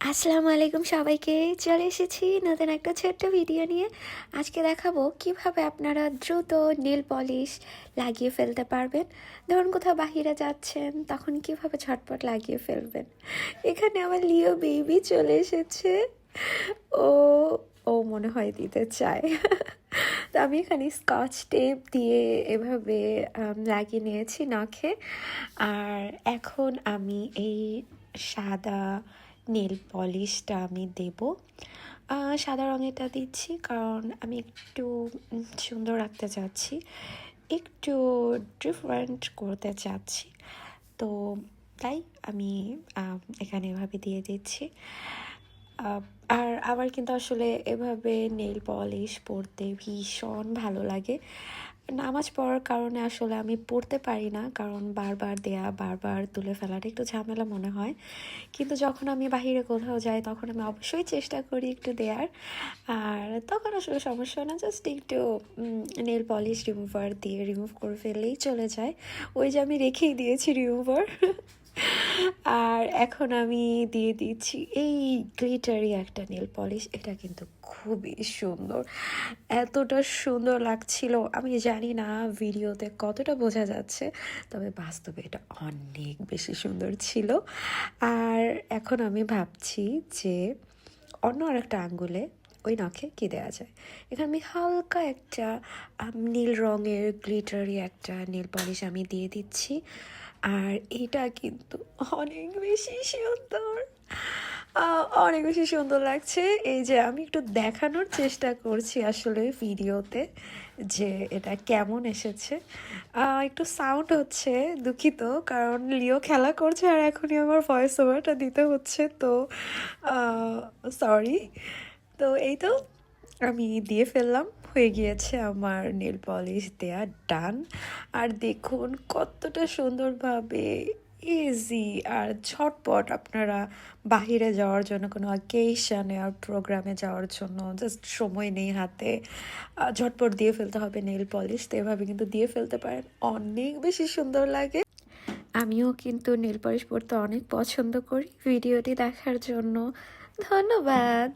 আসসালামু আলাইকুম সবাইকে। চলে এসেছি নতুন একটা ছোট্ট ভিডিও নিয়ে। আজকে দেখাবো কিভাবে আপনারা দ্রুত নেল পলিশ লাগিয়ে ফেলতে পারবেন। ধরুন কোথাও বাহিরে যাচ্ছেন, তখন কিভাবে ঝটপট লাগিয়ে ফেলবেন। এখানে আমার লিও বেবি চলে এসেছে। ও ও মনে হয় দিতে চায়। তো আমি এখানে স্কচ টেপ দিয়ে এভাবে লাগিয়ে নিয়েছি নখে। আর এখন আমি এই সাদা নেল পলিশটা আমি দেব। সাদা রঙেরটা দিচ্ছি কারণ আমি একটু সুন্দর রাখতে চাচ্ছি, একটু ডিফারেন্ট করতে চাচ্ছি। তো তাই আমি এখানে এভাবে দিয়ে দিচ্ছি। আহ, আর আমার কিন্তু আসলে এভাবে নেল পলিশ পরতে ভীষণ ভালো লাগে। নামাজ পড়ার কারণে আসলে আমি পড়তে পারি না, কারণ বারবার দেয়া বারবার তুলে ফেলাটা একটু ঝামেলা মনে হয়। কিন্তু যখন আমি বাহিরে কোথাও যাই তখন আমি অবশ্যই চেষ্টা করি একটু দেওয়ার। আর তখন আসলে সমস্যা না, জাস্ট একটু নেল পলিশ রিমুভার দিয়ে রিমুভ করে ফেললেই চলে যায়। ওই যে আমি রেখেই দিয়েছি রিমুভার। আর এখন আমি দিয়ে দিচ্ছি এই গ্লিটারি একটা নেল পলিশ। এটা কিন্তু খুবই সুন্দর, এতটা সুন্দর লাগছিল। আমি জানি না ভিডিওতে কতটা বোঝা যাচ্ছে, তবে বাস্তবে এটা অনেক বেশি সুন্দর ছিল। আর এখন আমি ভাবছি যে অন্য আরেকটা আঙ্গুলে ওই নখে কী দেওয়া যায়। এখানে আমি হালকা একটা নীল রঙের গ্লিটারি একটা নেল পলিশ আমি দিয়ে দিচ্ছি। আর এটা কিন্তু অনেক বেশি সুন্দর, অনেক বেশি সুন্দর লাগছে। এই যে আমি একটু দেখানোর চেষ্টা করছি আসলে ভিডিওতে যে এটা কেমন এসেছে। একটু সাউন্ড হচ্ছে, দুঃখিত, কারণ লিও খেলা করছে আর এখনই আমার ভয়েস ওভারটা দিতে হচ্ছে, তো সরি। তো এই তো আমি দিয়ে ফেললাম, হয়ে গিয়েছে আমার নেল পলিশ দেয়া ডান। আর দেখুন কতটা সুন্দরভাবে ইজি আর ঝটপট আপনারা বাহিরে যাওয়ার জন্য, কোনো অকেশনে আর প্রোগ্রামে যাওয়ার জন্য জাস্ট সময় নেই হাতে, ঝটপট দিয়ে ফেলতে হবে নেল পলিশ, তো এভাবে কিন্তু দিয়ে ফেলতে পারেন, অনেক বেশি সুন্দর লাগে। আমিও কিন্তু নেল পলিশ পরতে অনেক পছন্দ করি। ভিডিওটি দেখার জন্য ধন্যবাদ।